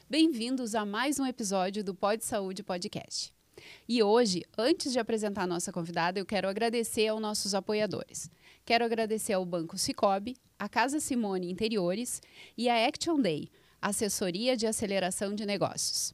Bem-vindos a mais um episódio do Pod Saúde Podcast. E hoje, antes de apresentar a nossa convidada, eu quero agradecer aos nossos apoiadores. Quero agradecer ao Banco Sicoob, a Casa Simone Interiores e a Action Day, assessoria de aceleração de negócios.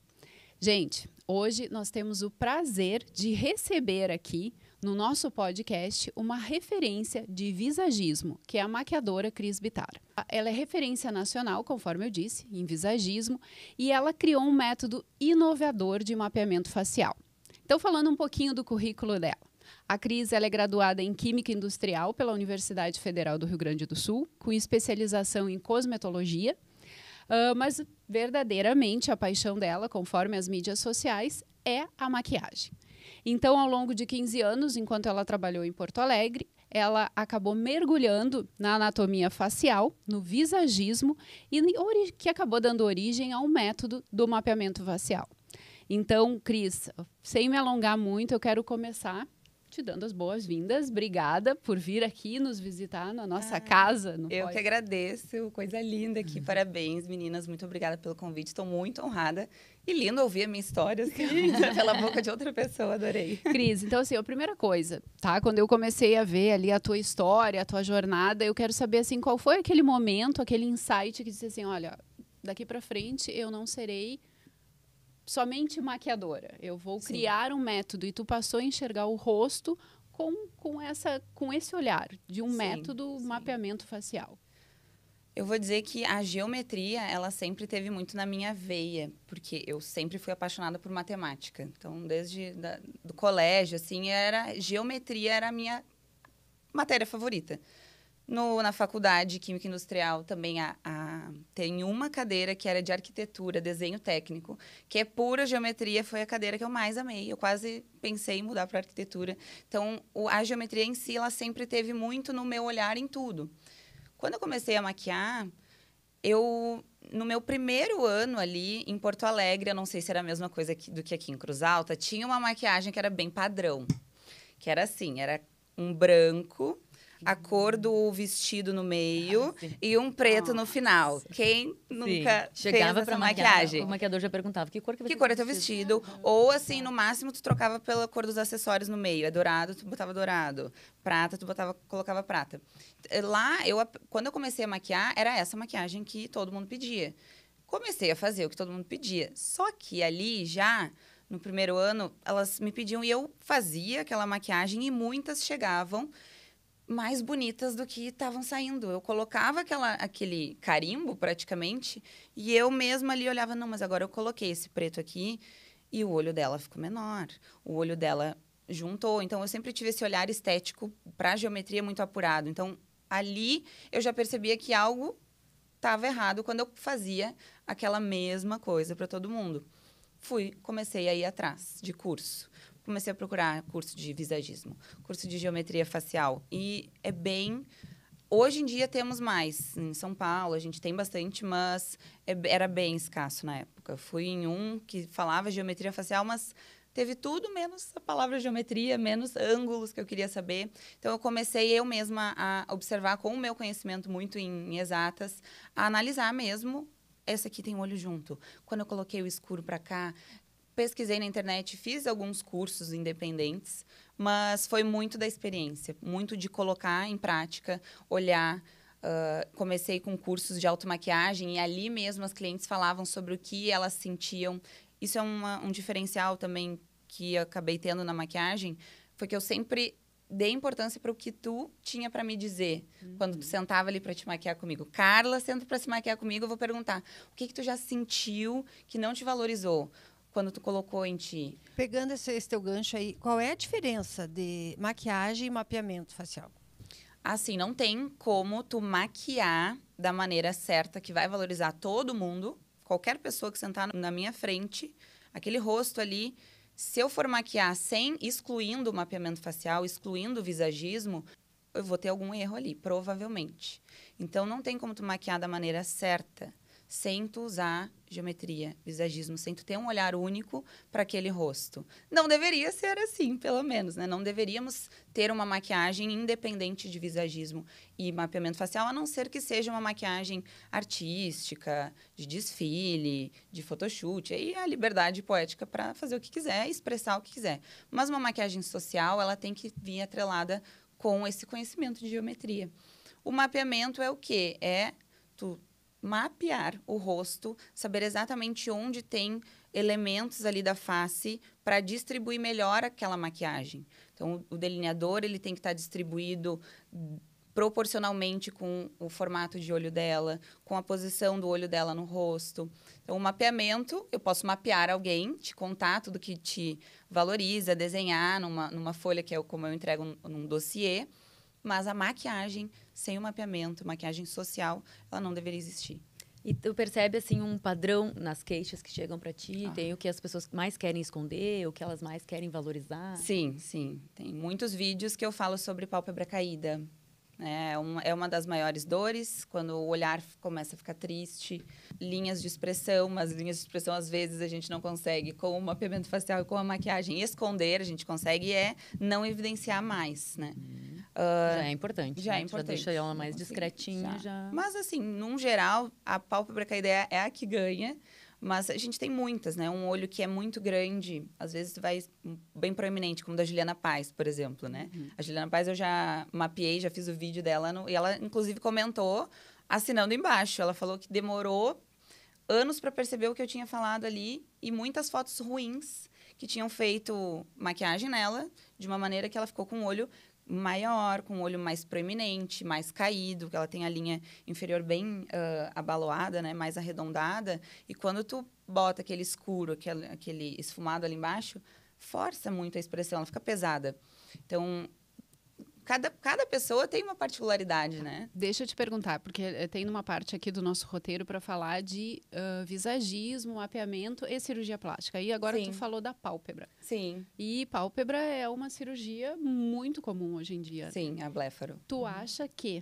Gente, hoje nós temos o prazer de receber aqui no nosso podcast uma referência de visagismo, que é a maquiadora Cris Bittar. Ela é referência nacional, conforme eu disse, em visagismo, e ela criou um método inovador de mapeamento facial. Então, falando um pouquinho do currículo dela. A Cris ela é graduada em Química Industrial pela Universidade Federal do Rio Grande do Sul, com especialização em cosmetologia, mas verdadeiramente a paixão dela, conforme as mídias sociais, é a maquiagem. Então, ao longo de 15 anos, enquanto ela trabalhou em Porto Alegre, ela acabou mergulhando na anatomia facial, no visagismo, e que acabou dando origem ao método do mapeamento facial. Então, Cris, sem me alongar muito, eu quero começar te dando as boas-vindas. Obrigada por vir aqui nos visitar na nossa casa. Eu que agradeço, coisa linda aqui. Parabéns, meninas. Muito obrigada pelo convite. Estou muito honrada. E lindo ouvir a minha história assim, pela boca de outra pessoa. Adorei. Cris, então assim, a primeira coisa, tá? Quando eu comecei a ver ali a tua história, a tua jornada, eu quero saber assim, qual foi aquele momento, aquele insight que disse assim, olha, daqui para frente eu não serei somente maquiadora. Eu vou criar um método. E tu passou a enxergar o rosto com esse olhar de um método mapeamento facial. Eu vou dizer que a geometria, ela sempre teve muito na minha veia, porque eu sempre fui apaixonada por matemática. Então, desde do colégio, assim, geometria era a minha matéria favorita. Na faculdade Química Industrial também tem uma cadeira que era de arquitetura, desenho técnico, que é pura geometria, foi a cadeira que eu mais amei. Eu quase pensei em mudar para arquitetura. Então, a geometria em si, ela sempre teve muito no meu olhar em tudo. Quando eu comecei a maquiar, no meu primeiro ano ali, em Porto Alegre, eu não sei se era a mesma coisa do que aqui em Cruz Alta, tinha uma maquiagem que era bem padrão. Que era assim, era um branco, a cor do vestido no meio e um preto no final. Quem nunca chegava fez para essa maquiagem? O maquiador já perguntava, que cor é teu vestido? Ou assim, no máximo, tu trocava pela cor dos acessórios no meio. É dourado, tu botava dourado. Prata, colocava prata. Lá, quando eu comecei a maquiar, era essa maquiagem que todo mundo pedia. Comecei a fazer o que todo mundo pedia. Só que ali, já no primeiro ano, elas me pediam e eu fazia aquela maquiagem e muitas chegavam mais bonitas do que estavam saindo. Eu colocava aquele carimbo, praticamente, e eu mesma ali olhava, não, mas agora eu coloquei esse preto aqui e o olho dela ficou menor. O olho dela juntou. Então, eu sempre tive esse olhar estético para a geometria muito apurado. Então, ali eu já percebia que algo estava errado quando eu fazia aquela mesma coisa para todo mundo. Comecei a ir atrás de curso. Comecei a procurar curso de visagismo, curso de geometria facial. E hoje em dia temos mais. Em São Paulo, a gente tem bastante, mas era bem escasso na época. Fui em um que falava geometria facial, mas teve tudo menos a palavra geometria, menos ângulos que eu queria saber. Então, eu comecei eu mesma a observar, com o meu conhecimento muito em exatas, a analisar mesmo. Essa aqui tem um olho junto. Quando eu coloquei o escuro para cá, pesquisei na internet, fiz alguns cursos independentes, mas foi muito da experiência, muito de colocar em prática, olhar. Comecei com cursos de automaquiagem e ali mesmo as clientes falavam sobre o que elas sentiam. Isso é um diferencial também que eu acabei tendo na maquiagem, foi que eu sempre dei importância para o que tu tinha para me dizer. Quando tu sentava ali para te maquiar comigo. Carla, senta para se maquiar comigo, eu vou perguntar, o que tu já sentiu que não te valorizou quando tu colocou em ti? Pegando esse teu gancho aí, qual é a diferença de maquiagem e mapeamento facial? Assim, não tem como tu maquiar da maneira certa que vai valorizar todo mundo, qualquer pessoa que sentar na minha frente, aquele rosto ali, se eu for maquiar excluindo o mapeamento facial, excluindo o visagismo, eu vou ter algum erro ali, provavelmente. Então, não tem como tu maquiar da maneira certa, sem tu usar geometria, visagismo, sem tu ter um olhar único para aquele rosto. Não deveria ser assim, pelo menos, né? Não deveríamos ter uma maquiagem independente de visagismo e mapeamento facial, a não ser que seja uma maquiagem artística, de desfile, de photoshoot. Aí a liberdade poética para fazer o que quiser, expressar o que quiser. Mas uma maquiagem social, ela tem que vir atrelada com esse conhecimento de geometria. O mapeamento é o quê? É tu mapear o rosto, saber exatamente onde tem elementos ali da face para distribuir melhor aquela maquiagem. Então, o delineador ele tem que estar distribuído proporcionalmente com o formato de olho dela, com a posição do olho dela no rosto. Então, o mapeamento, eu posso mapear alguém, te contar tudo que te valoriza, desenhar numa folha, que é como eu entrego num dossiê, mas a maquiagem, sem o mapeamento, maquiagem social, ela não deveria existir. E tu percebe, assim, um padrão nas queixas que chegam para ti? Tem o que as pessoas mais querem esconder, o que elas mais querem valorizar? Sim, sim. Tem muitos vídeos que eu falo sobre pálpebra caída. É uma das maiores dores, quando o olhar começa a ficar triste. Linhas de expressão, mas linhas de expressão, às vezes, a gente não consegue, com o mapeamento facial e com a maquiagem, esconder. A gente consegue não evidenciar mais, né? Já é importante. Já né? é importante. Já deixa ela mais discretinha. Já. Mas, assim, num geral, a pálpebra caída é a que ganha. Mas a gente tem muitas, né? Um olho que é muito grande, às vezes vai bem proeminente, como o da Juliana Paz, por exemplo, né? A Juliana Paz eu já mapeei, já fiz o vídeo dela, e ela, inclusive, comentou assinando embaixo. Ela falou que demorou anos para perceber o que eu tinha falado ali e muitas fotos ruins que tinham feito maquiagem nela, de uma maneira que ela ficou com o olho maior, com o olho mais proeminente, mais caído, que ela tem a linha inferior bem abaloada, né, mais arredondada. E quando tu bota aquele escuro, aquele esfumado ali embaixo, força muito a expressão, ela fica pesada. Então, cada pessoa tem uma particularidade, né? Deixa eu te perguntar, porque tem uma parte aqui do nosso roteiro para falar de visagismo, mapeamento e cirurgia plástica. E agora Sim. tu falou da pálpebra. Sim. E pálpebra é uma cirurgia muito comum hoje em dia. Sim, a blefaro. Tu acha que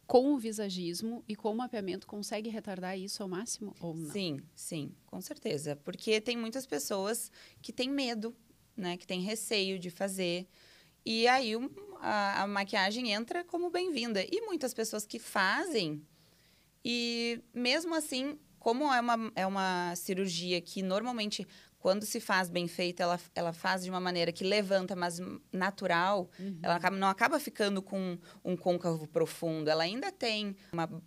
com o visagismo e com o mapeamento consegue retardar isso ao máximo ou não? Sim, sim, com certeza. Porque tem muitas pessoas que têm medo, né? Que têm receio de fazer. E aí a maquiagem entra como bem-vinda. E muitas pessoas que fazem, e mesmo assim, como é uma cirurgia que normalmente, quando se faz bem feita, ela faz de uma maneira que levanta, mas natural, ela não acaba ficando com um côncavo profundo. Ela ainda tem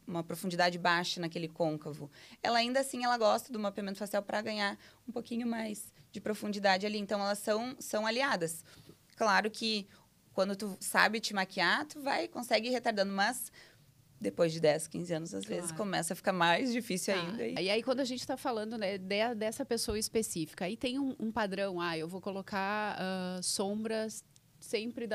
uma profundidade baixa naquele côncavo. Ela ainda assim, ela gosta do mapeamento facial para ganhar um pouquinho mais de profundidade ali. Então, elas são aliadas. Claro que quando tu sabe te maquiar, consegue ir retardando, mas depois de 10, 15 anos, às vezes, começa a ficar mais difícil ainda. E aí, quando a gente está falando, né, dessa pessoa específica, aí tem um padrão, eu vou colocar sombras sempre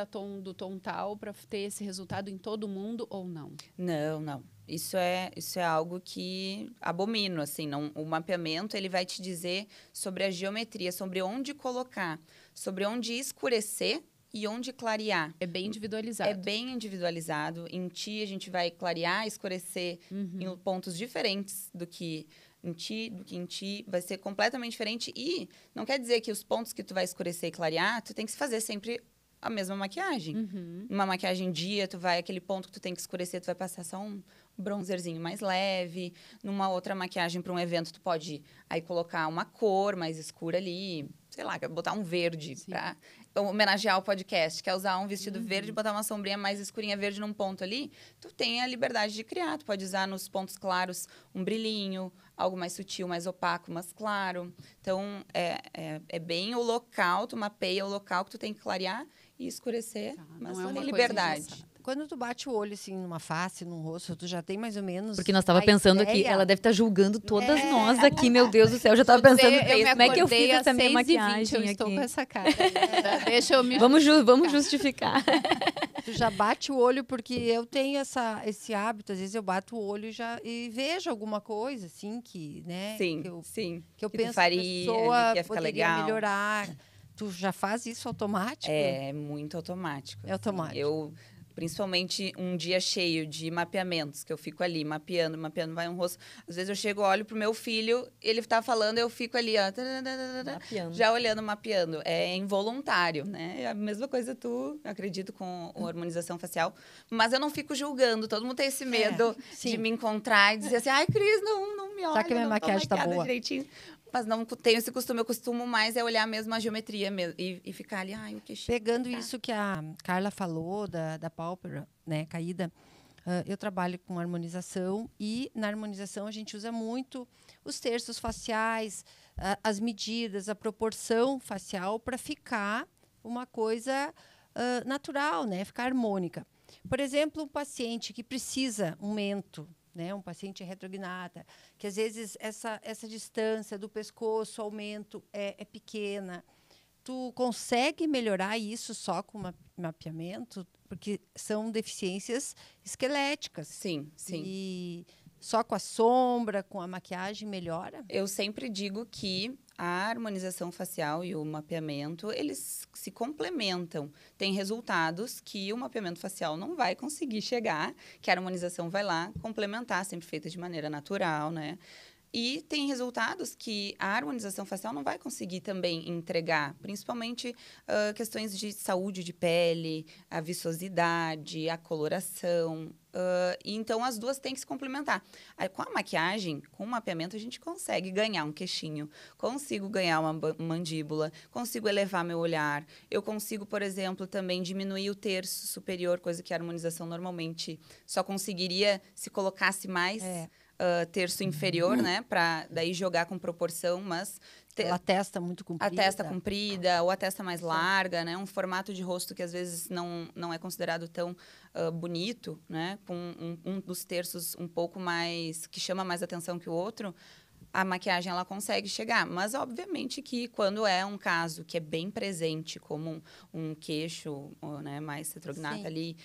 do tom tal para ter esse resultado em todo mundo ou não? Não, não. Isso é algo que abomino, assim. Não, o mapeamento, ele vai te dizer sobre a geometria, sobre onde colocar, sobre onde escurecer e onde clarear. É bem individualizado. É bem individualizado. Em ti, a gente vai clarear, escurecer em pontos diferentes do que em ti vai ser completamente diferente. E não quer dizer que os pontos que tu vai escurecer e clarear, tu tem que fazer sempre a mesma maquiagem. Uma maquiagem dia, aquele ponto que tu tem que escurecer, tu vai passar só um bronzerzinho mais leve. Numa outra maquiagem para um evento, tu pode aí colocar uma cor mais escura ali, sei lá, botar um verde para homenagear o podcast, quer usar um vestido verde, botar uma sombrinha mais escurinha verde num ponto ali, tu tem a liberdade de criar. Tu pode usar nos pontos claros um brilhinho, algo mais sutil, mais opaco, mas claro. Então, é bem o local, tu mapeia o local que tu tem que clarear e escurecer, mas não é uma tem coisa liberdade. engessada. Quando tu bate o olho, assim, numa face, num rosto, tu já tem mais ou menos... Porque nós estava pensando aqui, ela deve estar julgando todas nós aqui, meu Deus do céu. Eu já estava Vou pensando, dizer, como é que eu fiz essa minha 6h20, maquiagem eu aqui? estou com essa cara. Deixa eu me... Vamos justificar. Tu já bate o olho, porque eu tenho esse hábito, às vezes eu bato o olho e vejo alguma coisa, assim, que, né? Sim, que eu tu penso faria, que a pessoa que ia ficar poderia legal. melhorar. Tu já faz isso automático? É muito automático. É automático. Eu principalmente um dia cheio de mapeamentos, que eu fico ali mapeando, vai um rosto. Às vezes eu chego, olho pro meu filho, ele tá falando, eu fico ali, ó, Mapeando. já olhando, mapeando. É involuntário, né? É a mesma coisa eu acredito, com a harmonização facial. Mas eu não fico julgando, todo mundo tem esse medo de me encontrar e dizer assim, ai, Cris, não me olha, Será que a minha não tô maquiagem tá maquiada boa? direitinho. Mas não tenho esse costume, eu costumo mais olhar mesmo a geometria mesmo, e ficar ali, ai, o queixinho. Pegando isso que a Carla falou, da pálpebra, né, caída, eu trabalho com harmonização e na harmonização a gente usa muito os terços faciais, as medidas, a proporção facial para ficar uma coisa natural, né, ficar harmônica. Por exemplo, um paciente que precisa um mento, né, um paciente retrognata, que às vezes essa distância do pescoço ao mento é pequena. Tu consegue melhorar isso só com mapeamento? Porque são deficiências esqueléticas. Sim. E só com a sombra, com a maquiagem, melhora? Eu sempre digo que a harmonização facial e o mapeamento, eles se complementam. Tem resultados que o mapeamento facial não vai conseguir chegar, que a harmonização vai lá complementar, sempre feita de maneira natural, né? E tem resultados que a harmonização facial não vai conseguir também entregar, principalmente questões de saúde de pele, a viçosidade, a coloração. Então, as duas têm que se complementar. Aí, com a maquiagem, com o mapeamento, a gente consegue ganhar um queixinho, consigo ganhar uma mandíbula, consigo elevar meu olhar. Eu consigo, por exemplo, também diminuir o terço superior, coisa que a harmonização normalmente só conseguiria se colocasse mais... terço inferior, né? Para daí jogar com proporção, mas... A testa muito comprida. A testa comprida ou a testa mais larga, né? Um formato de rosto que às vezes não é considerado tão bonito, né? Com um dos terços um pouco mais... que chama mais atenção que o outro, a maquiagem ela consegue chegar. Mas, obviamente, que quando é um caso que é bem presente, como um queixo, né, mais retrognata ali...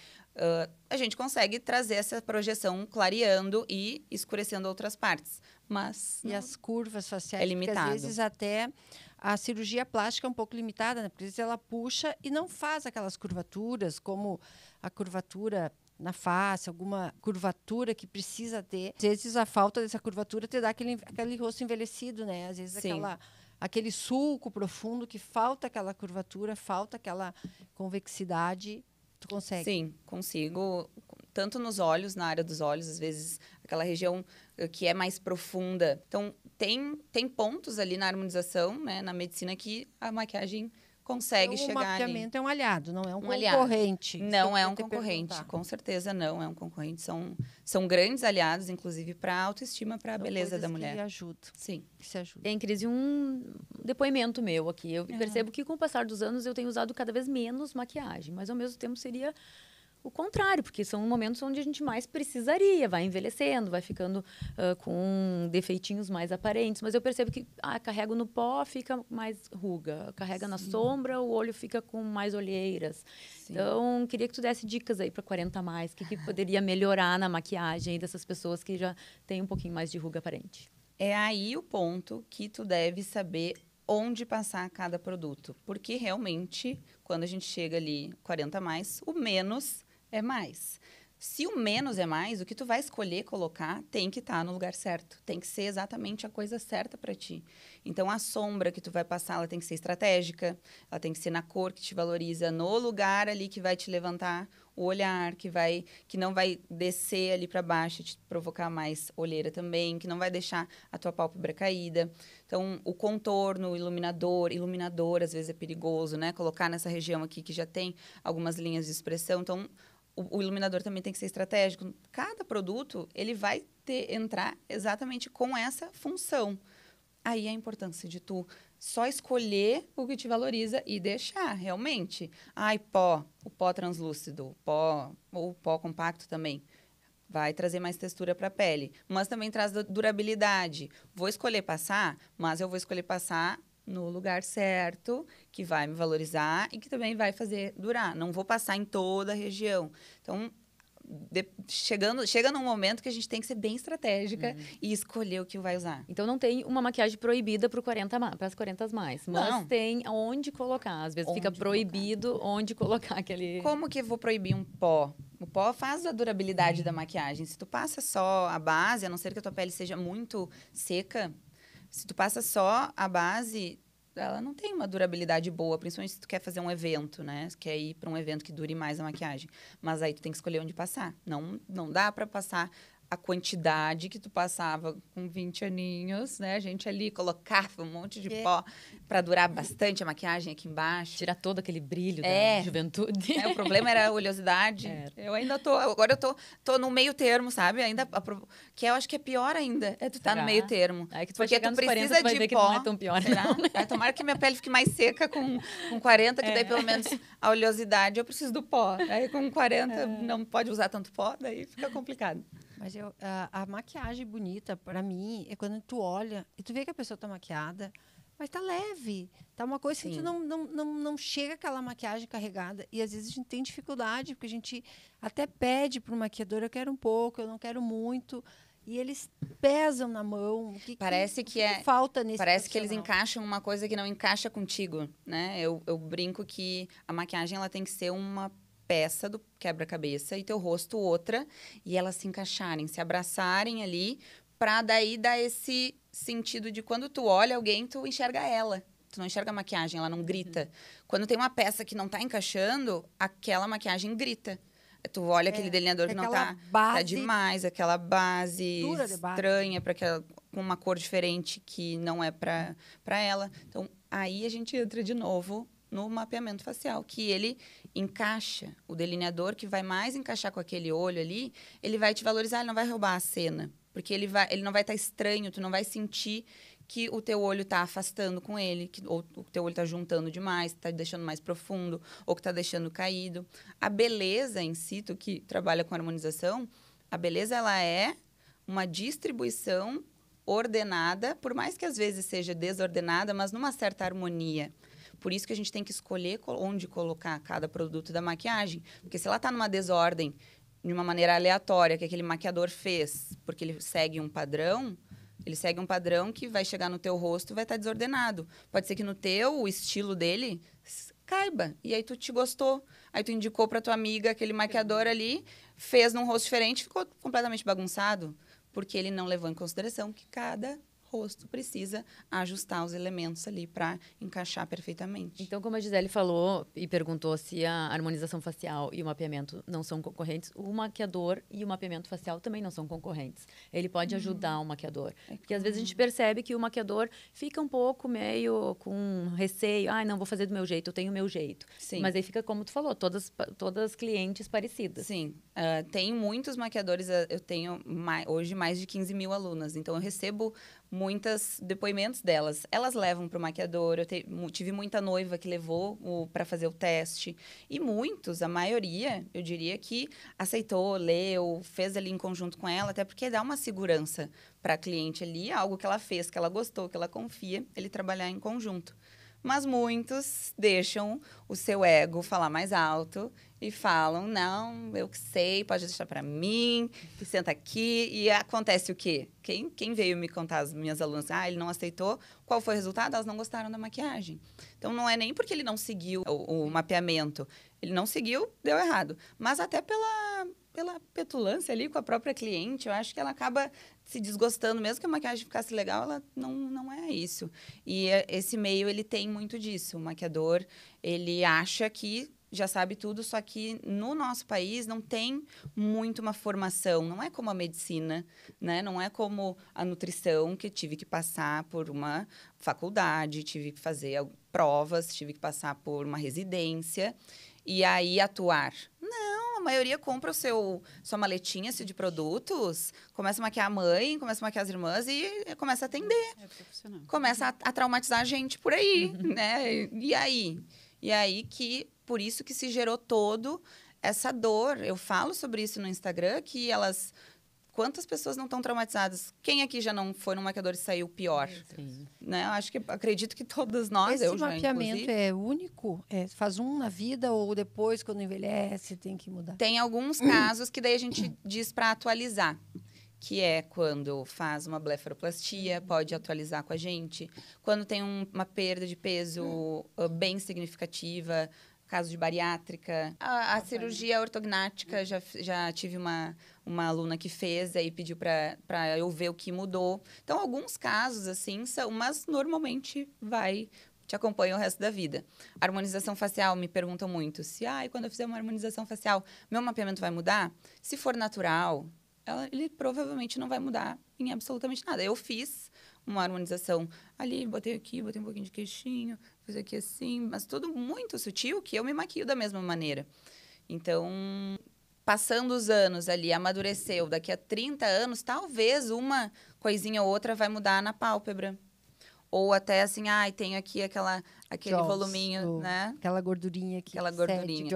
a gente consegue trazer essa projeção clareando e escurecendo outras partes. Mas e as curvas faciais, é limitado. Porque às vezes até a cirurgia plástica é um pouco limitada, né? Porque às vezes ela puxa e não faz aquelas curvaturas, como a curvatura na face, alguma curvatura que precisa ter. Às vezes a falta dessa curvatura te dá aquele rosto envelhecido, né? Às vezes aquele sulco profundo que falta aquela curvatura, falta aquela convexidade. Tu consegue? Sim, consigo. Tanto nos olhos, na área dos olhos, às vezes aquela região que é mais profunda. Então, tem pontos ali na harmonização, né, na medicina, que a maquiagem consegue chegar ali. O mapeamento é um aliado, não é um aliado. Concorrente. Não é um concorrente, com certeza não é um concorrente. São grandes aliados, inclusive, para a autoestima, para a beleza da mulher. Que ajudam. Sim. Que se ajudam. Tem, Cris, um depoimento meu aqui. Eu percebo que, com o passar dos anos, eu tenho usado cada vez menos maquiagem. Mas, ao mesmo tempo, seria o contrário, porque são momentos onde a gente mais precisaria. Vai envelhecendo, vai ficando com defeitinhos mais aparentes. Mas eu percebo que carrego no pó, fica mais ruga. Carrega na sombra, o olho fica com mais olheiras. Sim. Então, queria que tu desse dicas aí para 40 a mais. O que poderia melhorar na maquiagem dessas pessoas que já têm um pouquinho mais de ruga aparente? É aí o ponto que tu deve saber onde passar cada produto. Porque, realmente, quando a gente chega ali 40 a mais, o menos é mais. Se o menos é mais, o que tu vai escolher colocar tem que estar no lugar certo. Tem que ser exatamente a coisa certa para ti. Então, a sombra que tu vai passar, ela tem que ser estratégica, ela tem que ser na cor que te valoriza, no lugar ali que vai te levantar o olhar, que não vai descer ali para baixo e te provocar mais olheira também, que não vai deixar a tua pálpebra caída. Então, o contorno, o iluminador às vezes é perigoso, né? Colocar nessa região aqui que já tem algumas linhas de expressão. Então, o iluminador também tem que ser estratégico. Cada produto, ele vai entrar exatamente com essa função. Aí a importância de tu só escolher o que te valoriza e deixar, realmente. O pó translúcido, ou pó compacto também. Vai trazer mais textura para a pele. Mas também traz durabilidade. Vou escolher passar, mas eu vou escolher passar no lugar certo, que vai me valorizar e que também vai fazer durar. Não vou passar em toda a região. Então, chega num momento que a gente tem que ser bem estratégica e escolher o que vai usar. Então não tem uma maquiagem proibida para as 40 mais, mas Não. tem onde colocar. Às vezes fica Onde proibido onde colocar aquele... Como que eu vou proibir um pó? O pó faz a durabilidade da maquiagem. Se tu passa só a base, a não ser que a tua pele seja muito seca, se tu passa só a base, ela não tem uma durabilidade boa, principalmente se tu quer fazer um evento, né? Se quer ir para um evento que dure mais a maquiagem. Mas aí tu tem que escolher onde passar. Não dá para passar a quantidade que tu passava com 20 aninhos, né? A gente ali colocava um monte de pó para durar bastante a maquiagem aqui embaixo. Tirar todo aquele brilho da juventude. O problema era a oleosidade. Eu ainda agora eu tô no meio termo, sabe? Ainda, que eu acho que é pior ainda, é tu tá no meio termo. Aí que tu vai porque chegar tu nos 40, precisa tu vai de ver que pó. não é tão pior. Será? Não, né? Tomara que minha pele fique mais seca com 40, que daí pelo menos a oleosidade eu preciso do pó. Aí com 40 não pode usar tanto pó, daí fica complicado. Mas a maquiagem bonita, para mim, é quando tu olha e tu vê que a pessoa tá maquiada, mas tá leve. Tá uma coisa que tu não chega aquela maquiagem carregada. E às vezes a gente tem dificuldade, porque a gente até pede para o maquiador, eu quero um pouco, eu não quero muito. E eles pesam na mão. Parece que falta nesse Parece que eles encaixam uma coisa que não encaixa contigo, né? Eu brinco que a maquiagem ela tem que ser uma peça do quebra-cabeça e teu rosto outra, e elas se encaixarem, se abraçarem ali, para daí dar esse sentido de quando tu olha alguém, tu enxerga ela. Tu não enxerga a maquiagem, ela não grita. Quando tem uma peça que não tá encaixando, aquela maquiagem grita. Tu olha aquele delineador que não tá demais, aquela base estranha, com uma cor diferente que não é para ela. Então, aí a gente entra de novo no mapeamento facial, que ele encaixa. O delineador que vai mais encaixar com aquele olho ali, ele vai te valorizar, ele não vai roubar a cena. Porque ele não vai estar estranho, tu não vai sentir que o teu olho está afastando com ele, ou o teu olho está juntando demais, está deixando mais profundo, ou que está deixando caído. A beleza em si, tu que trabalha com harmonização, a beleza ela é uma distribuição ordenada, por mais que às vezes seja desordenada, mas numa certa harmonia. Por isso que a gente tem que escolher onde colocar cada produto da maquiagem. Porque se ela está numa desordem, de uma maneira aleatória, que aquele maquiador fez, porque ele segue um padrão que vai chegar no teu rosto e vai estar desordenado. Pode ser que no o estilo dele caiba. E aí tu te gostou. Aí tu indicou para tua amiga aquele maquiador ali, fez num rosto diferente, ficou completamente bagunçado. Porque ele não levou em consideração que cada rosto precisa ajustar os elementos ali para encaixar perfeitamente. Então, como a Gisele falou e perguntou se a harmonização facial e o mapeamento não são concorrentes, o maquiador e o mapeamento facial também não são concorrentes. Ele pode ajudar o maquiador. Porque às vezes a gente percebe que o maquiador fica um pouco meio com receio. Não, vou fazer do meu jeito, eu tenho o meu jeito. Sim. Mas aí fica, como tu falou, todas clientes parecidas. Sim. Tem muitos maquiadores, eu tenho hoje mais de 15 mil alunas, então eu recebo muitos depoimentos delas. Elas levam para o maquiador, eu tive muita noiva que levou para fazer o teste, e muitos, a maioria, eu diria que aceitou, leu, fez ali em conjunto com ela, até porque dá uma segurança para a cliente ali, algo que ela fez, que ela gostou, que ela confia, ele trabalhar em conjunto. Mas muitos deixam o seu ego falar mais alto e falam, não, eu que sei, pode deixar para mim, senta aqui. E acontece o quê? Quem veio me contar, as minhas alunas, ele não aceitou, qual foi o resultado? Elas não gostaram da maquiagem. Então, não é nem porque ele não seguiu o mapeamento. Ele não seguiu, deu errado. Mas até pela petulância ali com a própria cliente, eu acho que ela acaba se desgostando, mesmo que a maquiagem ficasse legal, ela não é isso. E esse meio, ele tem muito disso. O maquiador, ele acha que já sabe tudo, só que no nosso país não tem muito uma formação. Não é como a medicina, né? Não é como a nutrição, que tive que passar por uma faculdade, tive que fazer provas, tive que passar por uma residência e aí atuar. Não, a maioria compra sua maletinha de produtos, começa a maquiar a mãe, começa a maquiar as irmãs e começa a atender. É profissional. Começa a traumatizar a gente por aí, né? E aí que, por isso que se gerou todo essa dor. Eu falo sobre isso no Instagram, que elas quantas pessoas não estão traumatizadas? Quem aqui já não foi num maquiador e saiu pior? Sim. Né? Eu acredito que todas nós, Esse eu já, mapeamento inclusive. é único? Faz um na vida ou depois, quando envelhece, tem que mudar? Tem alguns casos que daí a gente diz para atualizar. Que é quando faz uma blefaroplastia, pode atualizar com a gente. Quando tem uma perda de peso bem significativa, caso de bariátrica. A cirurgia ortognática, já tive uma aluna que fez, aí pediu para eu ver o que mudou. Então, alguns casos, assim, são, mas normalmente te acompanha o resto da vida. Harmonização facial, me perguntam muito. Quando eu fizer uma harmonização facial, meu mapeamento vai mudar? Se for natural, ele provavelmente não vai mudar em absolutamente nada. Eu fiz uma harmonização ali, botei aqui, botei um pouquinho de queixinho, fiz aqui assim, mas tudo muito sutil, que eu me maquio da mesma maneira. Então, passando os anos ali, amadureceu, daqui a 30 anos, talvez uma coisinha ou outra vai mudar na pálpebra. Ou até assim, tenho aqui aquele Jaws, voluminho, né? Aquela gordurinha aqui. Aquela gordurinha.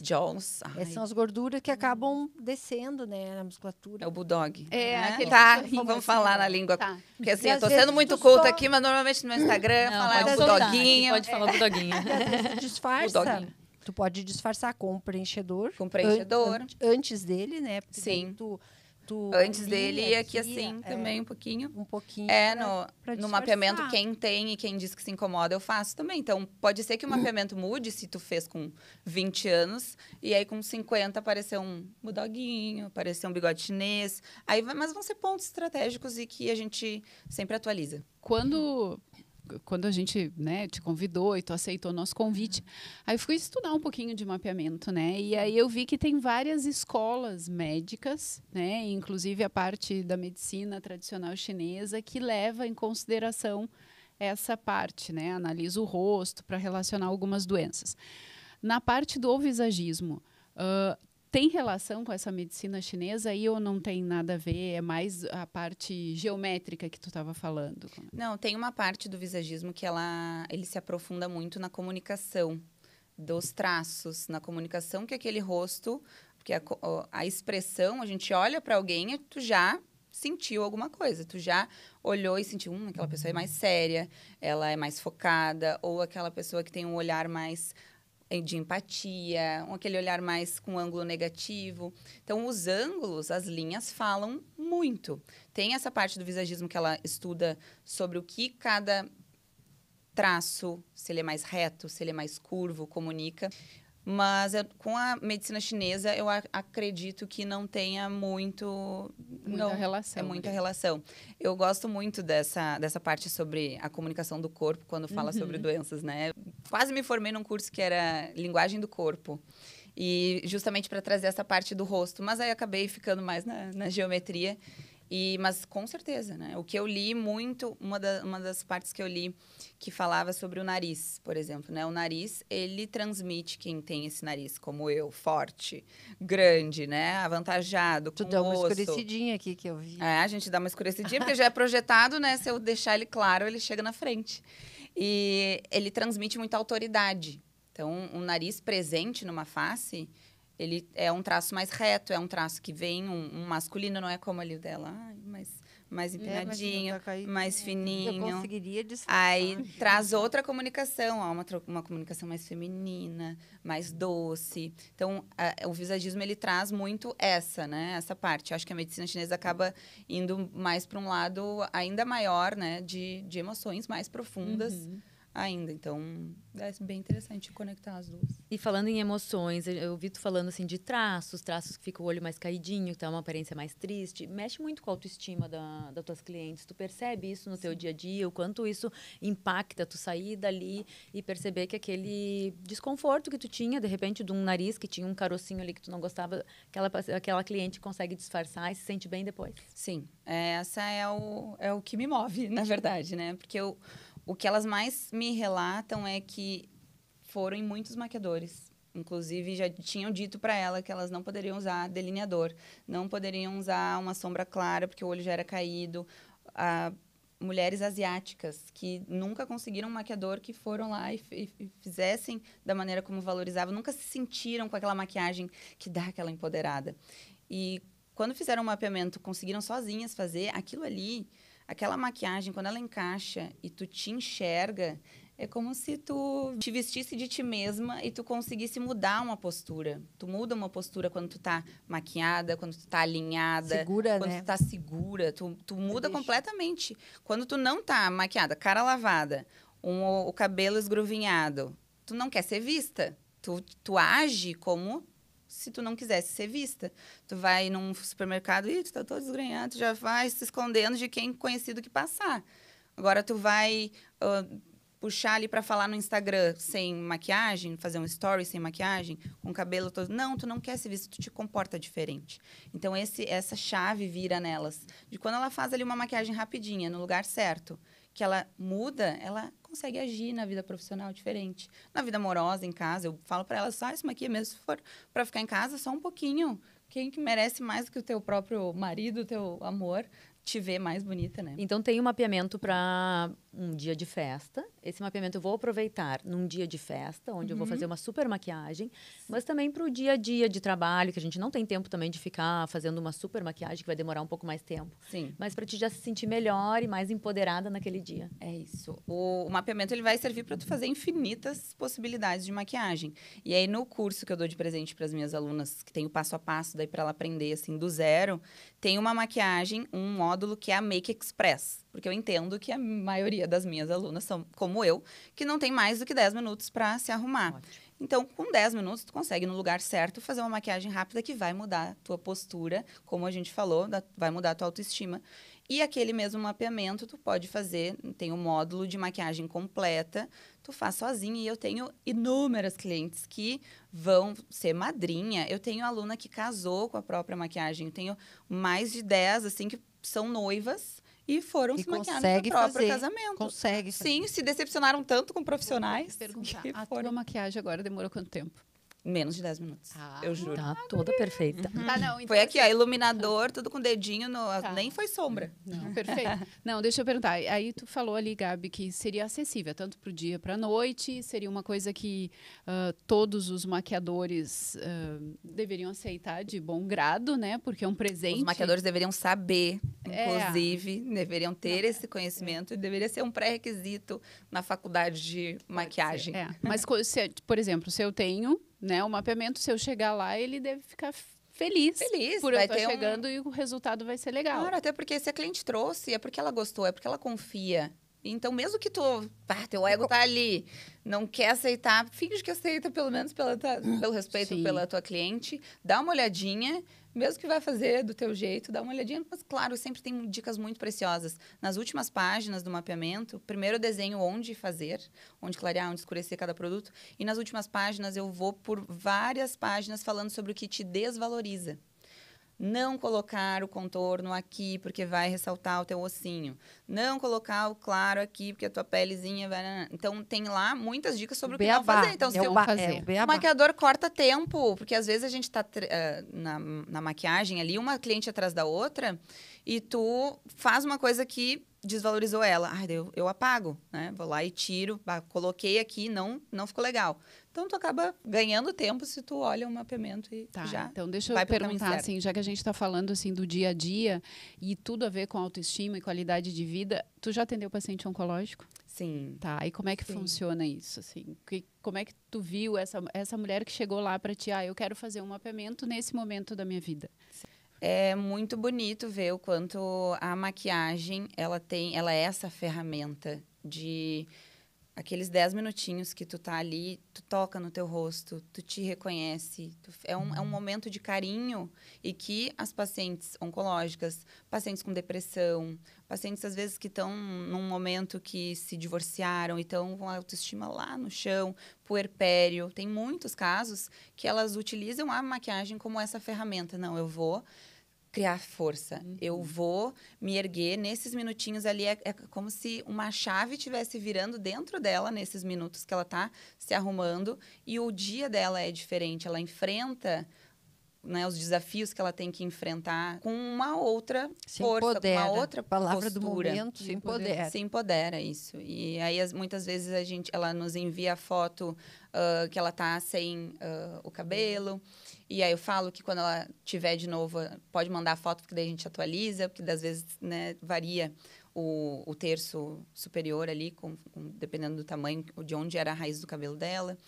Jaws. Ai. São as gorduras que acabam descendo, né, na musculatura. É o bulldog. Aquele Tá, famosinho. vamos falar na língua. Tá. Porque assim, E eu às tô vezes sendo muito tu culta só- aqui, mas normalmente no meu Instagram falar é pode um soltar, bulldoguinho. Pode falar bulldoguinho. E às vezes tu disfarça. Bulldog. Tu pode disfarçar com o preenchedor. Com preenchedor. Antes dele, né? Porque Sim. daí tu Antes alinha dele e aqui assim é, também um pouquinho. um pouquinho. No disfarçar. mapeamento, quem tem e quem diz que se incomoda, eu faço também. Então, pode ser que o mapeamento mude se tu fez com 20 anos e aí com 50 apareceu um bulldoguinho, apareceu um bigode chinês. Mas vão ser pontos estratégicos e que a gente sempre atualiza. Quando a gente, né, te convidou e tu aceitou o nosso convite, aí eu fui estudar um pouquinho de mapeamento, né? E aí eu vi que tem várias escolas médicas, né, inclusive a parte da medicina tradicional chinesa que leva em consideração essa parte, né? Analisa o rosto para relacionar algumas doenças. Na parte do visagismo, tem relação com essa medicina chinesa aí ou não tem nada a ver? É mais a parte geométrica que tu estava falando? Não, tem uma parte do visagismo que ele se aprofunda muito na comunicação dos traços, na comunicação que aquele rosto, porque a expressão, a gente olha para alguém e tu já sentiu alguma coisa, tu já olhou e sentiu, aquela pessoa é mais séria, ela é mais focada, ou aquela pessoa que tem um olhar mais de empatia, aquele olhar mais com ângulo negativo. Então, os ângulos, as linhas falam muito. Tem essa parte do visagismo que ela estuda sobre o que cada traço, se ele é mais reto, se ele é mais curvo, comunica. Mas com a medicina chinesa, eu acredito que não tenha muita relação. É muita relação. Eu gosto muito dessa parte sobre a comunicação do corpo, quando fala sobre doenças, né? Quase me formei num curso que era linguagem do corpo. E justamente para trazer essa parte do rosto. Mas aí acabei ficando mais na geometria. Mas com certeza, né? O que eu li muito, uma das partes que eu li que falava sobre o nariz, por exemplo, né? O nariz, ele transmite quem tem esse nariz, como eu, forte, grande, né? Avantajado, com Tu deu uma osso. escurecidinha aqui que eu vi. A gente dá uma escurecidinha, porque já é projetado, né? Se eu deixar ele claro, ele chega na frente. E ele transmite muita autoridade. Então, um nariz presente numa face, ele é um traço mais reto, é um traço que vem, um masculino, não é como ali o dela, mais empinadinho, mais fininho. Eu conseguiria disfarçar. Aí traz outra comunicação, uma comunicação mais feminina, mais doce. Então, o visagismo, ele traz muito essa parte. Eu acho que a medicina chinesa acaba indo mais para um lado ainda maior, né, de emoções mais profundas ainda. Então, é bem interessante conectar as duas. E falando em emoções, eu vi tu falando assim de traços que fica o olho mais caidinho, que tem uma aparência mais triste. Mexe muito com a autoestima das tuas clientes. Tu percebe isso no teu dia a dia? O quanto isso impacta tu sair dali e perceber que aquele desconforto que tu tinha, de repente, de um nariz que tinha um carocinho ali que tu não gostava, aquela cliente consegue disfarçar e se sente bem depois? Sim, essa é o que me move, na verdade, né? Porque o que elas mais me relatam é que foram em muitos maquiadores. Inclusive, já tinham dito para ela que elas não poderiam usar delineador, não poderiam usar uma sombra clara, porque o olho já era caído. Mulheres asiáticas que nunca conseguiram um maquiador, que foram lá e fizessem da maneira como valorizavam, nunca se sentiram com aquela maquiagem que dá aquela empoderada. E quando fizeram o mapeamento, conseguiram sozinhas fazer aquilo ali, aquela maquiagem, quando ela encaixa e tu te enxerga, é como se tu te vestisse de ti mesma e tu conseguisse mudar uma postura. Tu muda uma postura quando tu tá maquiada, quando tu tá alinhada. Segura, quando né? tu tá segura. Tu muda deixa. completamente. Quando tu não tá maquiada, cara lavada, o cabelo esgruvinhado, tu não quer ser vista. Tu age como se tu não quisesse ser vista. Tu vai num supermercado e tu tá todo desgrenhado, tu já vai se escondendo de quem conhecido que passar. Agora tu vai puxar ali para falar no Instagram sem maquiagem, fazer um story sem maquiagem, com o cabelo todo. Não, tu não quer ser vista, tu te comporta diferente. Então, essa chave vira nelas. De quando ela faz ali uma maquiagem rapidinha, no lugar certo, que ela muda, ela consegue agir na vida profissional diferente. Na vida amorosa, em casa, eu falo para elas, isso maquia mesmo, se for para ficar em casa, só um pouquinho. Quem que merece mais do que o teu próprio marido, o teu amor, te ver mais bonita, né? Então, tem um mapeamento para um dia de festa. Esse mapeamento eu vou aproveitar num dia de festa, onde eu vou fazer uma super maquiagem, mas também para o dia a dia de trabalho, que a gente não tem tempo também de ficar fazendo uma super maquiagem, que vai demorar um pouco mais tempo. Sim. Mas para te já se sentir melhor e mais empoderada naquele dia. É isso. O mapeamento ele vai servir para tu fazer infinitas possibilidades de maquiagem. E aí no curso que eu dou de presente para as minhas alunas, que tem o passo a passo daí para ela aprender assim do zero, tem uma maquiagem, um módulo que é a Make Express, porque eu entendo que a maioria das minhas alunas são como eu, que não tem mais do que 10 minutos para se arrumar. Ótimo. Então, com 10 minutos, tu consegue, no lugar certo, fazer uma maquiagem rápida que vai mudar a tua postura, como a gente falou, vai mudar a tua autoestima. E aquele mesmo mapeamento, tu pode fazer, tem um módulo de maquiagem completa, tu faz sozinha. E eu tenho inúmeras clientes que vão ser madrinha. Eu tenho aluna que casou com a própria maquiagem. Eu tenho mais de 10, assim, que são noivas e foram Que se maquiar no consegue seu próprio fazer. casamento. Consegue fazer. Sim, se decepcionaram tanto com profissionais Perguntar, que a foram tua maquiagem agora demorou quanto tempo? menos de 10 minutos. Ah. Eu juro. Tá toda perfeita. Tá, não, então, Foi aqui, assim, ó, iluminador, tudo com dedinho, Tá. nem foi sombra. Não, perfeito. Não, deixa eu perguntar. Aí tu falou ali, Gabi, que seria acessível tanto para o dia para a noite, seria uma coisa que todos os maquiadores deveriam aceitar de bom grado, né? Porque é um presente. Os maquiadores deveriam saber, É. inclusive, deveriam ter esse conhecimento e deveria ser um pré-requisito na faculdade de maquiagem. É, mas, por exemplo, se eu tenho, né, o mapeamento, se eu chegar lá, ele deve ficar feliz. Feliz, Por eu vai estar ter chegando e o resultado vai ser legal. Claro, até porque se a cliente trouxe, é porque ela gostou, é porque ela confia. Então, mesmo que teu ego tá ali, não quer aceitar, finge que aceita, pelo menos pelo respeito Sim. pela tua cliente, dá uma olhadinha, mesmo que vai fazer do teu jeito, dá uma olhadinha. Mas, claro, sempre tem dicas muito preciosas. Nas últimas páginas do mapeamento, primeiro eu desenho onde fazer, onde clarear, onde escurecer cada produto. E nas últimas páginas eu vou por várias páginas falando sobre o que te desvaloriza. Não colocar o contorno aqui, porque vai ressaltar o teu ossinho. Não colocar o claro aqui, porque a tua pelezinha vai... Então, tem lá muitas dicas sobre o que não fazer. Então, se o eu ba- fazer. o o beabá. maquiador corta tempo, porque às vezes a gente tá na maquiagem ali, uma cliente atrás da outra, e tu faz uma coisa que desvalorizou ela. Ai, eu apago, né? Vou lá e tiro, coloquei aqui, não ficou legal. Então, tu acaba ganhando tempo se tu olha o mapeamento e Tá, já então deixa eu vai pelo caminho perguntar, certo. assim, já que a gente está falando assim do dia a dia e tudo a ver com autoestima e qualidade de vida, tu já atendeu paciente oncológico? Sim. Tá, e como é que Sim. funciona isso, assim? Como é que tu viu essa mulher que chegou lá para ti, eu quero fazer um mapeamento nesse momento da minha vida? É muito bonito ver o quanto a maquiagem, ela é essa ferramenta de aqueles 10 minutinhos que tu tá ali, tu toca no teu rosto, tu te reconhece. É um momento de carinho e que as pacientes oncológicas, pacientes com depressão, pacientes às vezes que estão num momento que se divorciaram e estão com a autoestima lá no chão, puerpério. Tem muitos casos que elas utilizam a maquiagem como essa ferramenta. Não, eu vou criar força. Eu vou me erguer nesses minutinhos ali. É como se uma chave estivesse virando dentro dela nesses minutos que ela está se arrumando. E o dia dela é diferente. Ela enfrenta né, os desafios que ela tem que enfrentar com uma outra Se força, empodera. com uma outra A palavra do postura. momento, se empodera. Se empodera, isso. E aí, muitas vezes, ela nos envia a foto que ela tá sem o cabelo. E aí eu falo que quando ela tiver de novo, pode mandar a foto, porque daí a gente atualiza, porque às vezes, né, varia o terço superior ali, dependendo do tamanho, de onde era a raiz do cabelo dela.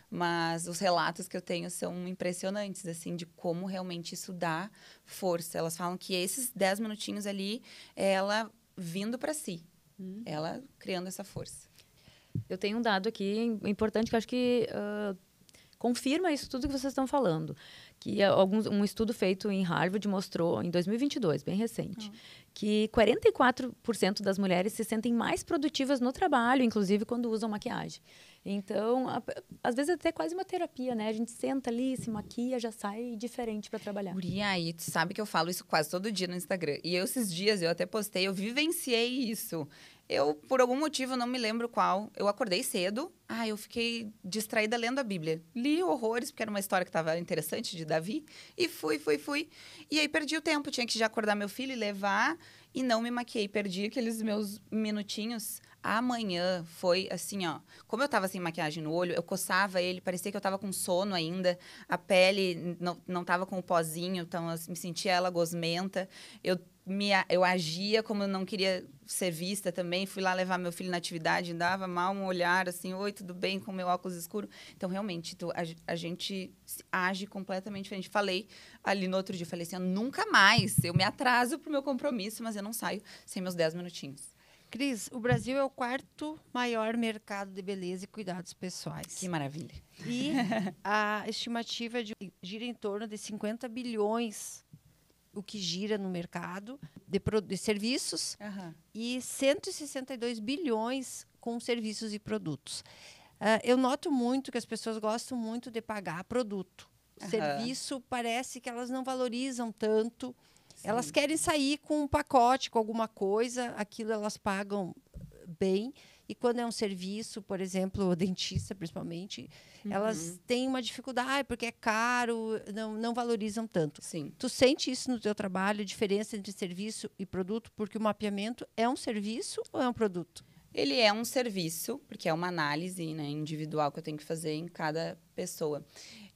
Mas os relatos que eu tenho são impressionantes, assim, de como realmente isso dá força. Elas falam que esses 10 minutinhos ali, é ela vindo para si. Ela criando essa força. Eu tenho um dado aqui importante que eu acho que confirma isso tudo que vocês estão falando. Que um estudo feito em Harvard mostrou, em 2022, bem recente, que 44% das mulheres se sentem mais produtivas no trabalho, inclusive quando usam maquiagem. Então, às vezes é até quase uma terapia, né? A gente senta ali, se maquia, já sai diferente para trabalhar. Guria, e tu sabe que eu falo isso quase todo dia no Instagram. E esses dias, eu até postei, eu vivenciei isso. Eu, por algum motivo, não me lembro qual, eu acordei cedo, eu fiquei distraída lendo a Bíblia. Li horrores, porque era uma história que estava interessante de Davi, e fui. E aí perdi o tempo, tinha que já acordar meu filho e levar, e não me maquiei. Perdi aqueles meus minutinhos. Amanhã foi assim, ó. Como eu tava sem maquiagem no olho, eu coçava ele, parecia que eu tava com sono ainda. A pele não tava com o pozinho, então eu me sentia ela gosmenta. Eu agia como eu não queria ser vista também. Fui lá levar meu filho na atividade, dava mal um olhar, assim, oi, tudo bem, com meu óculos escuro. Então, realmente, a gente age completamente diferente. Falei ali no outro dia, falei assim, nunca mais, eu me atraso pro meu compromisso, mas eu não saio sem meus 10 minutinhos. Cris, o Brasil é o 4º maior mercado de beleza e cuidados pessoais. Que maravilha. E a estimativa gira em torno de 50 bilhões, o que gira no mercado de serviços, e 162 bilhões com serviços e produtos. Eu noto muito que as pessoas gostam muito de pagar produto. Serviço, parece que elas não valorizam tanto. Sim. Elas querem sair com um pacote, com alguma coisa, aquilo elas pagam bem. E quando é um serviço, por exemplo, o dentista, principalmente, elas têm uma dificuldade, porque é caro, não valorizam tanto. Sim. Tu sente isso no teu trabalho, a diferença entre serviço e produto? Porque o mapeamento é um serviço ou é um produto? Ele é um serviço, porque é uma análise, né, individual que eu tenho que fazer em cada pessoa.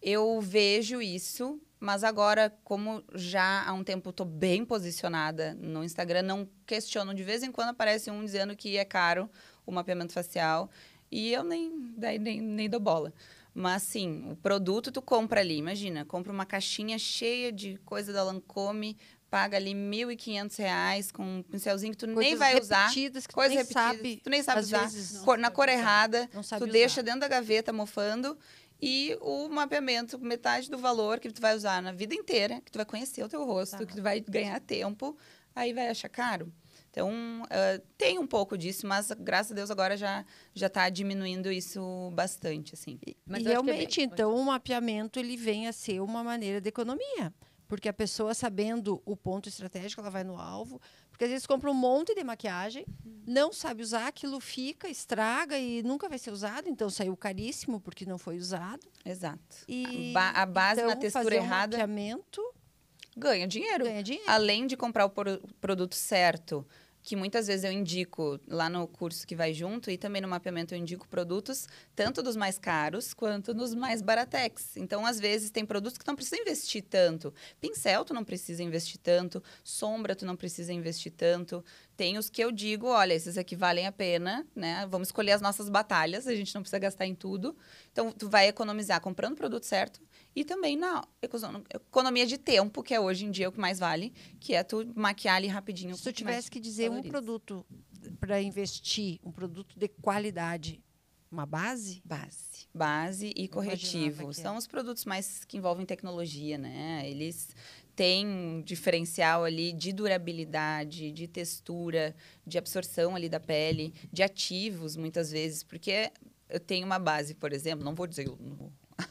Eu vejo isso, mas agora, como já há um tempo estou bem posicionada no Instagram, não questiono. De vez em quando aparece um dizendo que é caro o mapeamento facial e eu nem dou bola. Mas, sim, o produto tu compra ali. Imagina, compra uma caixinha cheia de coisa da Lancôme, paga ali R$1.500 com um pincelzinho que tu nem vai usar. Coisas repetidas, tu nem sabe usar. Vezes, na cor errada, tu deixa usar. dentro da gaveta mofando. E o mapeamento, metade do valor que tu vai usar na vida inteira, que tu vai conhecer o teu rosto, que tu vai ganhar tempo, aí vai achar caro. Então, tem um pouco disso, mas graças a Deus agora já está diminuindo isso bastante, assim. Mas realmente, então, o mapeamento ele vem a ser uma maneira de economia. Porque a pessoa, sabendo o ponto estratégico, ela vai no alvo. Porque às vezes compra um monte de maquiagem, não sabe usar, aquilo fica, estraga e nunca vai ser usado. Então, saiu caríssimo porque não foi usado. Exato. E, a base então, na textura fazer errada... mapeamento... Ganha dinheiro. Além de comprar o produto certo, que muitas vezes eu indico lá no curso que vai junto, e também no mapeamento eu indico produtos, tanto dos mais caros quanto dos mais baratex. Então, às vezes, tem produtos que não precisa investir tanto. Pincel, tu não precisa investir tanto. Sombra, tu não precisa investir tanto. Tem os que eu digo, olha, esses aqui valem a pena, né? Vamos escolher as nossas batalhas, a gente não precisa gastar em tudo. Então, tu vai economizar comprando o produto certo e também na economia de tempo, que é hoje em dia o que mais vale, que é tu maquiar ali rapidinho. Se tu tivesse que dizer um produto para investir, um produto de qualidade, uma base? Base e corretivo. São os produtos mais que envolvem tecnologia, né? Eles têm um diferencial ali de durabilidade, de textura, de absorção ali da pele, de ativos, muitas vezes, porque eu tenho uma base, por exemplo, não vou dizer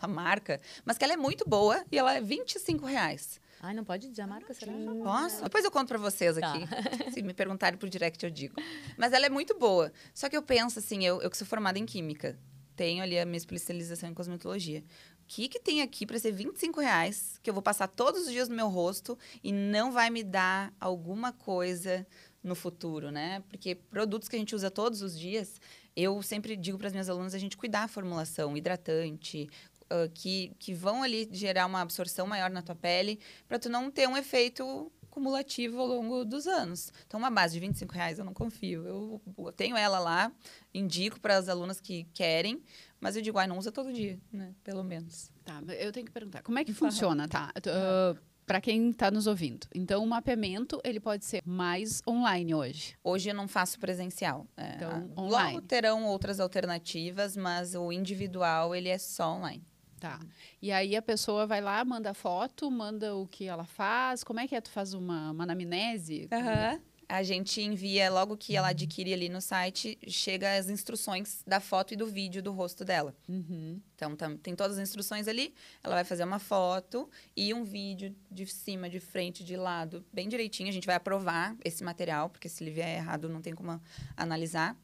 a marca, mas que ela é muito boa e ela é R$25. Ai, não pode dizer a marca, será? Posso? Depois eu conto pra vocês aqui. Se me perguntarem por direct, eu digo. Mas ela é muito boa. Só que eu penso assim, eu que sou formada em química, tenho ali a minha especialização em cosmetologia. que tem aqui para ser R$ 25, que eu vou passar todos os dias no meu rosto e não vai me dar alguma coisa no futuro, né? Porque produtos que a gente usa todos os dias, eu sempre digo para as minhas alunas a gente cuidar da formulação, hidratante, que vão ali gerar uma absorção maior na tua pele, para tu não ter um efeito cumulativo ao longo dos anos. Então, uma base de R$ 25 eu não confio. Eu tenho ela lá, indico para as alunas que querem, mas eu digo, não usa todo dia, né? Pelo menos. Tá, eu tenho que perguntar, como é que funciona, tá? Para quem está nos ouvindo. Então, o mapeamento, ele pode ser mais online hoje. Hoje eu não faço presencial. Então, online. Logo terão outras alternativas, mas o individual, ele é só online. Tá. E aí a pessoa vai lá, manda foto, manda o que ela faz. Como é que é? Tu faz uma anamnese? A gente envia, logo que ela adquire ali no site, chega as instruções da foto e do vídeo do rosto dela. Uhum. Então, tem todas as instruções ali. Ela vai fazer uma foto e um vídeo de cima, de frente, de lado, bem direitinho. A gente vai aprovar esse material, porque se ele vier errado, não tem como analisar.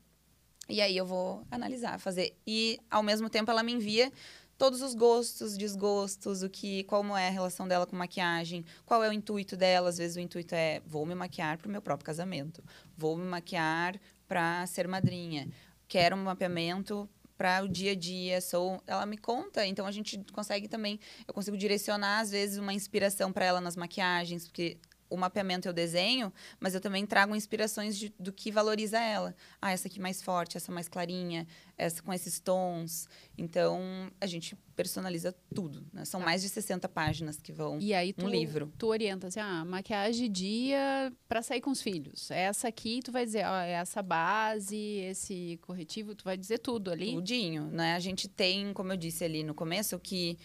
E aí eu vou analisar, fazer. E, ao mesmo tempo, ela me envia todos os gostos, desgostos, como é a relação dela com maquiagem, qual é o intuito dela. Às vezes o intuito é, vou me maquiar para o meu próprio casamento, vou me maquiar para ser madrinha, quero um mapeamento para o dia a dia. Ela me conta, então a gente consegue também, eu consigo direcionar às vezes uma inspiração para ela nas maquiagens, porque o mapeamento eu desenho, mas eu também trago inspirações do que valoriza ela. Essa aqui mais forte, essa mais clarinha, essa com esses tons. Então, a gente personaliza tudo, né? São mais de 60 páginas que vão e aí no livro. Tu orienta assim, maquiagem dia para sair com os filhos. Essa aqui, tu vai dizer, essa base, esse corretivo, tu vai dizer tudo ali? Tudinho, né? A gente tem, como eu disse ali no começo, que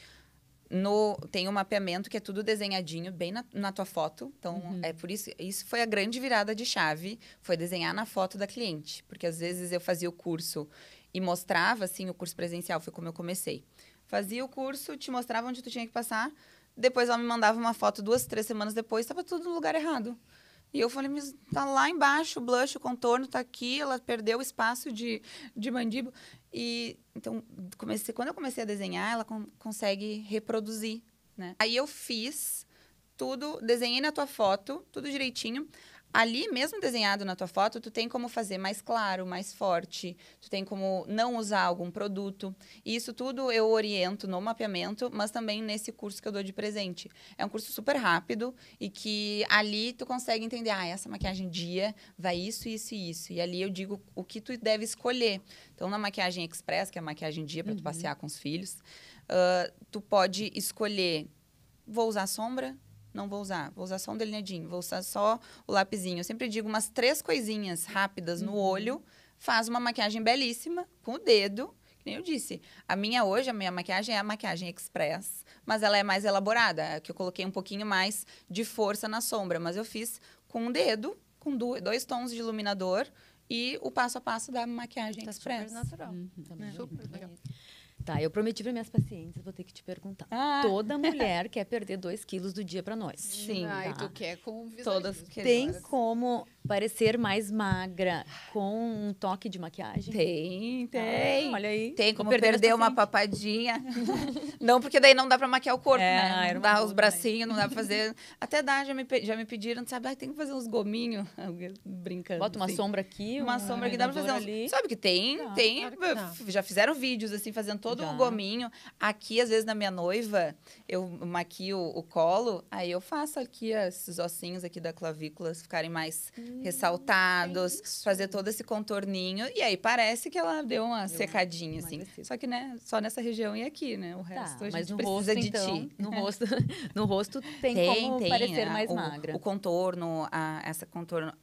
tem um mapeamento que é tudo desenhadinho, bem na tua foto. Então, é por isso foi a grande virada de chave, foi desenhar na foto da cliente. Porque, às vezes, eu fazia o curso e mostrava, assim, o curso presencial, foi como eu comecei. Fazia o curso, te mostrava onde tu tinha que passar, depois ela me mandava uma foto 2, 3 semanas depois, estava tudo no lugar errado. E eu falei, mas tá lá embaixo o blush, o contorno tá aqui, ela perdeu o espaço de mandíbula. E então, quando eu comecei a desenhar, ela consegue reproduzir, né? Aí eu fiz tudo, desenhei na tua foto, tudo direitinho. Ali, mesmo desenhado na tua foto, tu tem como fazer mais claro, mais forte. Tu tem como não usar algum produto. E isso tudo eu oriento no mapeamento, mas também nesse curso que eu dou de presente. É um curso super rápido e que ali tu consegue entender, essa maquiagem dia vai isso, isso e isso. E ali eu digo o que tu deve escolher. Então, na maquiagem express, que é a maquiagem dia para tu passear com os filhos, tu pode escolher, vou usar sombra, não vou usar só um delineadinho, vou usar só o lapisinho. Eu sempre digo umas 3 coisinhas rápidas no olho, faz uma maquiagem belíssima com o dedo, que nem eu disse. A minha maquiagem é a maquiagem express, mas ela é mais elaborada, que eu coloquei um pouquinho mais de força na sombra, mas eu fiz com um dedo, com 2 tons de iluminador e o passo a passo da maquiagem express. Super natural. Super legal. Tá, eu prometi para minhas pacientes, vou ter que te perguntar. Toda mulher quer perder 2 quilos do dia para noite. Sim. E tu quer com visagem. Tem como parecer mais magra com um toque de maquiagem? Tem. Olha aí. Tem como perder uma papadinha. Não, porque daí não dá pra maquiar o corpo, né? Não dá os bracinhos, não dá pra fazer. Até dá, já me pediram, sabe? Tem que fazer uns gominhos. Brincando. Bota uma assim. sombra aqui, uma sombra aqui, dá pra fazer ali. Sabe que tem? Claro que já fizeram vídeos, assim, fazendo todo o gominho. Aqui, às vezes, na minha noiva, eu maquio o colo, aí eu faço aqui esses ossinhos aqui da clavícula ficarem mais ressaltados, fazer todo esse contorninho. E aí parece que ela deu uma secadinha, assim. Só que, né, só nessa região e aqui, né? O resto a gente precisa de ti. No rosto tem como parecer mais magra. O contorno, essa contorno,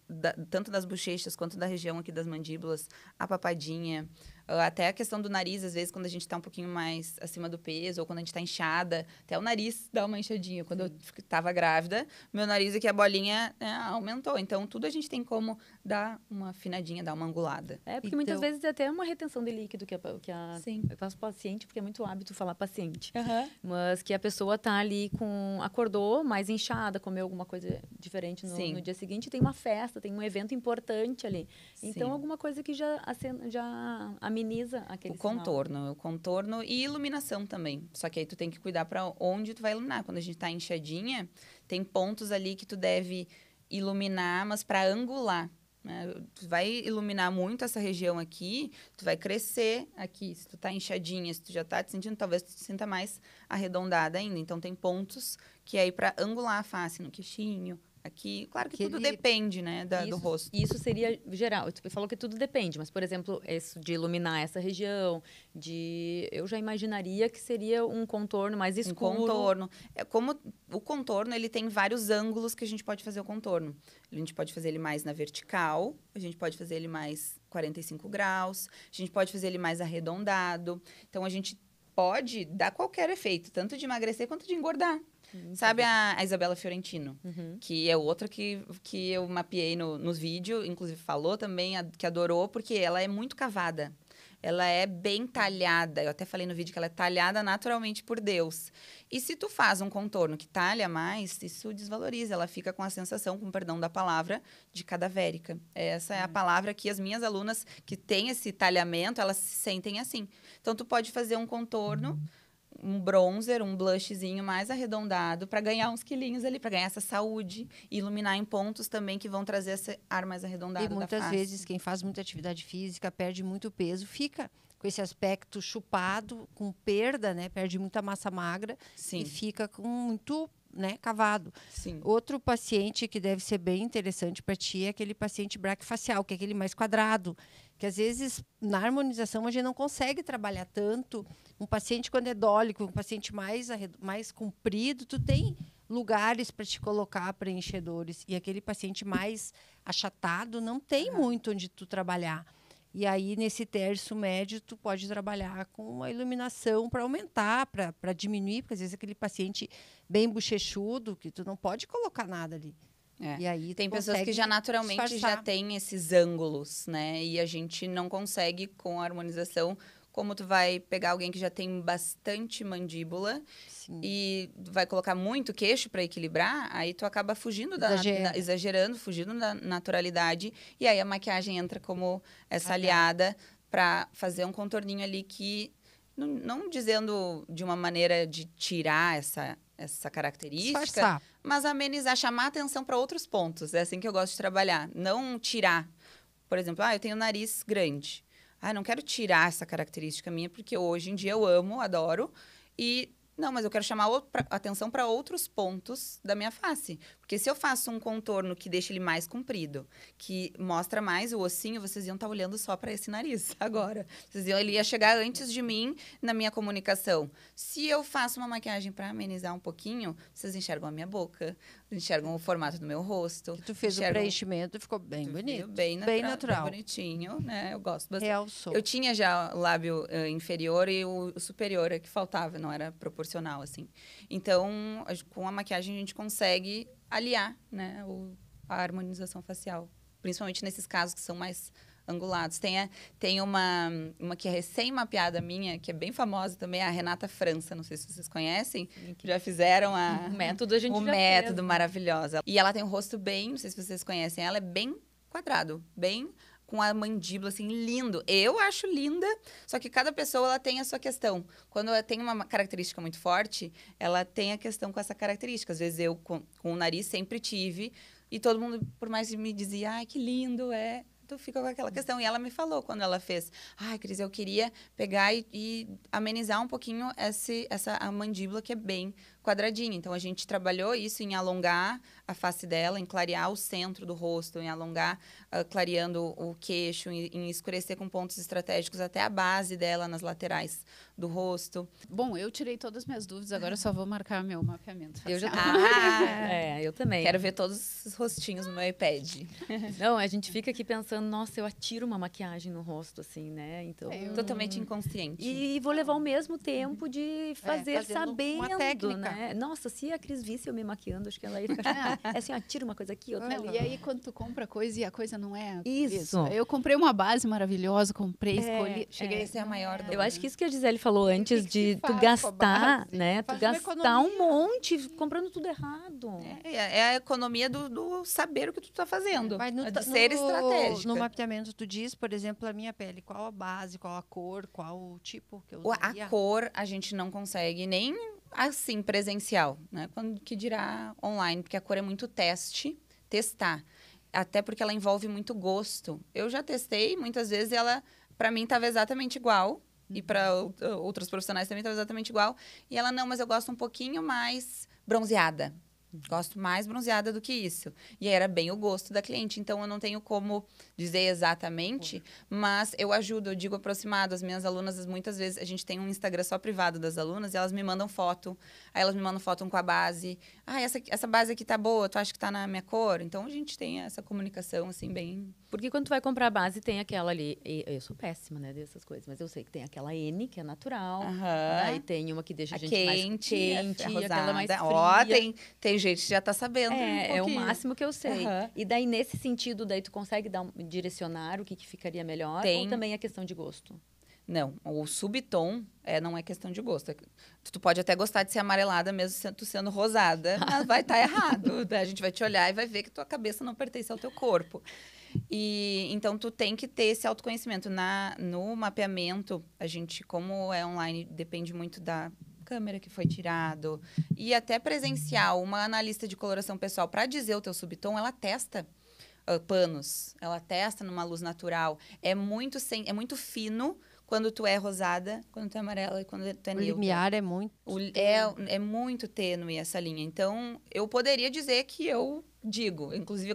tanto das bochechas quanto da região aqui das mandíbulas, a papadinha. Até a questão do nariz, às vezes, quando a gente está um pouquinho mais acima do peso, ou quando a gente está inchada, até o nariz dá uma inchadinha. Quando eu estava grávida, meu nariz aqui, a bolinha aumentou. Então, tudo a gente tem como dá uma afinadinha, dá uma angulada. Porque muitas vezes é até uma retenção de líquido Sim. eu faço paciente, porque é muito hábito falar paciente. Mas que a pessoa tá ali acordou mais inchada, comeu alguma coisa diferente no dia seguinte, tem uma festa, tem um evento importante ali. Então, alguma coisa que já ameniza aquele o contorno e iluminação também. Só que aí tu tem que cuidar para onde tu vai iluminar. Quando a gente tá inchadinha, tem pontos ali que tu deve iluminar, mas para angular. Tu vai iluminar muito essa região aqui, tu vai crescer aqui. Se tu tá inchadinha, se tu já tá te sentindo, talvez tu te sinta mais arredondada ainda. Então, tem pontos que é aí para angular a face, no queixinho, aqui. Claro que tudo depende, né, do rosto. Isso seria geral. Tu falou que tudo depende, mas, por exemplo, isso de iluminar essa região, eu já imaginaria que seria um contorno mais escuro. Um contorno. Como o contorno, ele tem vários ângulos que a gente pode fazer o contorno. A gente pode fazer ele mais na vertical, a gente pode fazer ele mais 45 graus, a gente pode fazer ele mais arredondado. Então, a gente pode dar qualquer efeito, tanto de emagrecer quanto de engordar. Sabe a Isabela Fiorentino, que é outra que eu mapeei nos vídeos, inclusive falou também que adorou, porque ela é muito cavada. Ela é bem talhada. Eu até falei no vídeo que ela é talhada naturalmente por Deus. E se tu faz um contorno que talha mais, isso desvaloriza. Ela fica com a sensação, com perdão da palavra, de cadavérica. Essa é a palavra que as minhas alunas que têm esse talhamento, elas se sentem assim. Então, tu pode fazer um contorno, um bronzer, um blushzinho mais arredondado para ganhar uns quilinhos ali, para ganhar essa saúde e iluminar em pontos também que vão trazer esse ar mais arredondado da face. E muitas vezes quem faz muita atividade física perde muito peso, fica com esse aspecto chupado, com perda, né? Perde muita massa magra. Sim. E fica com muito, né, cavado. Sim. Outro paciente que deve ser bem interessante para ti é aquele paciente braquifacial, que é aquele mais quadrado, que às vezes na harmonização a gente não consegue trabalhar tanto. Um paciente quando é dólico, um paciente mais comprido, tu tem lugares para te colocar preenchedores. E aquele paciente mais achatado não tem muito onde tu trabalhar. E aí, nesse terço médio, tu pode trabalhar com uma iluminação para aumentar, para diminuir, porque às vezes aquele paciente bem bochechudo, que tu não pode colocar nada ali. E aí, tem pessoas que já naturalmente já têm esses ângulos, né? E a gente não consegue, com a harmonização, como tu vai pegar alguém que já tem bastante mandíbula e vai colocar muito queixo para equilibrar, aí tu acaba fugindo exagerando, fugindo da naturalidade, e aí a maquiagem entra como essa aliada para fazer um contorninho ali que, não dizendo de uma maneira de tirar essa característica, mas amenizar, chamar atenção para outros pontos. É assim que eu gosto de trabalhar, não tirar. Por exemplo, eu tenho nariz grande. Não quero tirar essa característica minha, porque hoje em dia eu amo, adoro. Mas eu quero chamar atenção para outros pontos da minha face. Porque se eu faço um contorno que deixa ele mais comprido, que mostra mais o ossinho, vocês iam estar olhando só para esse nariz agora. Ele ia chegar antes de mim na minha comunicação. Se eu faço uma maquiagem para amenizar um pouquinho, vocês enxergam a minha boca, enxergam o formato do meu rosto. Que tu fez o preenchimento, ficou bem bonito. Bem natural. Bem bonitinho, né? Eu gosto bastante. Realçou. Eu tinha já o lábio inferior e o superior é que faltava, não era proporcional, assim. Então, com a maquiagem a gente consegue aliar, né, a harmonização facial. Principalmente nesses casos que são mais angulados. Tem uma que é recém-mapeada minha, que é bem famosa também, a Renata França. Não sei se vocês conhecem. Já fizeram o método, a gente já método maravilhosa. E ela tem um rosto bem, não sei se vocês conhecem, ela é bem quadrado, bem com a mandíbula, assim, lindo. Eu acho linda, só que cada pessoa, ela tem a sua questão. Quando ela tem uma característica muito forte, ela tem a questão com essa característica. Às vezes eu, com o nariz, sempre tive, e todo mundo, por mais me dizia, ai, que lindo, tu fica com aquela questão. E ela me falou quando ela fez, Cris, eu queria pegar e amenizar um pouquinho a mandíbula, que é bem quadradinha. Então, a gente trabalhou isso em alongar a face dela, em clarear o centro do rosto, em alongar, clareando o queixo, em escurecer com pontos estratégicos até a base dela nas laterais do rosto. Bom, eu tirei todas as minhas dúvidas, agora eu só vou marcar meu mapeamento facial. Eu já eu também. Quero ver todos os rostinhos no meu iPad. Não, a gente fica aqui pensando, nossa, eu atiro uma maquiagem no rosto, assim, né? Então, totalmente inconsciente. E vou levar o mesmo tempo de fazer sabendo, uma técnica. né? Nossa, se a Cris visse eu me maquiando, acho que ela ia ficar É assim, ó, tira uma coisa aqui, outra Não, ali. e aí, quando tu compra coisa e a coisa não é Isso. Eu comprei uma base maravilhosa, comprei, escolhi, cheguei Essa é a maior dor. Eu acho que isso que a Gisele falou antes que se de faz tu com a gastar, base? né? Tu Faz uma gastar um economia. monte comprando tudo errado. É a economia do saber o que tu tá fazendo. Mas de ser estratégica. No mapeamento, tu diz, por exemplo, a minha pele, qual a base, qual a cor, qual o tipo que eu A usaria? cor a gente não consegue nem assim presencial, né? Quando que dirá online, porque a cor é muito testar. Até porque ela envolve muito gosto. Eu já testei muitas vezes e ela para mim estava exatamente igual e para outros profissionais também estava exatamente igual. E ela não, mas eu gosto um pouquinho mais bronzeada. Gosto mais bronzeada do que isso. E aí era bem o gosto da cliente. Então, eu não tenho como dizer exatamente, mas eu ajudo, eu digo aproximado. As minhas alunas, muitas vezes, a gente tem um Instagram só privado das alunas e elas me mandam foto. Aí elas me mandam foto com a base. Ah, essa base aqui tá boa, tu acha que tá na minha cor? Então, a gente tem essa comunicação, assim, bem... Porque quando tu vai comprar a base, tem aquela ali... Eu sou péssima, né, dessas coisas. Mas eu sei que tem aquela N, que é natural. Daí tem uma que deixa a gente mais quente, e aquela mais fria. Ó, tem gente que já tá sabendo É o máximo que eu sei. Aham. E daí, nesse sentido, daí tu consegue direcionar o que ficaria melhor? Ou também é questão de gosto? Não, o subtom não é questão de gosto. Tu pode até gostar de ser amarelada mesmo tu sendo rosada, mas vai estar errado. A gente vai te olhar e vai ver que tua cabeça não pertence ao teu corpo. E então tu tem que ter esse autoconhecimento. No mapeamento, a gente, como é online, depende muito da câmera que foi tirado e até presencial. Uma analista de coloração pessoal, para dizer o teu subtom, ela testa panos, ela testa numa luz natural. É muito fino quando tu é rosada, quando tu é amarela e quando tu é neutra. O limiar é muito... É muito tênue essa linha. Então, eu poderia dizer que eu digo. Inclusive,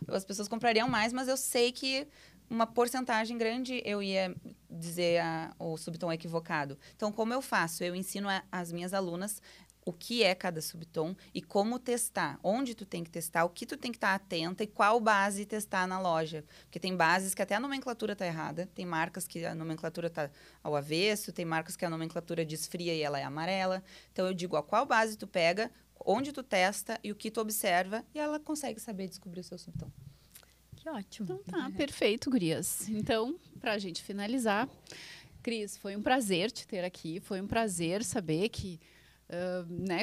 as pessoas comprariam mais, mas eu sei que uma porcentagem grande eu ia dizer o subtom equivocado. Então, como eu faço? Eu ensino as minhas alunas o que é cada subtom e como testar, onde tu tem que testar, o que tu tem que estar atenta e qual base testar na loja. Porque tem bases que até a nomenclatura tá errada, tem marcas que a nomenclatura tá ao avesso, tem marcas que a nomenclatura diz fria e ela é amarela. Então, eu digo, qual base tu pega, onde tu testa e o que tu observa, e ela consegue saber descobrir o seu subtom. Que ótimo. Então tá, perfeito, gurias. Então, pra gente finalizar, Cris, foi um prazer te ter aqui, foi um prazer saber que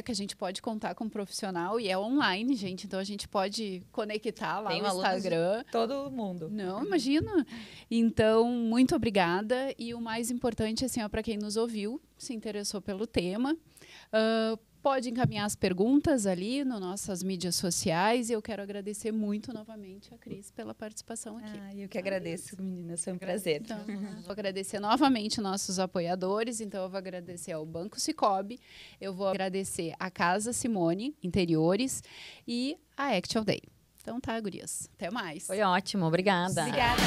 que a gente pode contar com um profissional e é online, gente, então a gente pode conectar lá no Instagram. Todo mundo. Não, imagina. Então, muito obrigada e o mais importante, assim, para quem nos ouviu, se interessou pelo tema, pode encaminhar as perguntas ali nas nossas mídias sociais e eu quero agradecer muito novamente a Cris pela participação aqui. Eu que agradeço, meninas, foi um prazer. Então, vou agradecer novamente nossos apoiadores, então eu vou agradecer ao Banco Sicoob, eu vou agradecer a Casa Simone Interiores e a Action Day. Então tá, gurias, até mais. Foi ótimo, obrigada. Obrigada.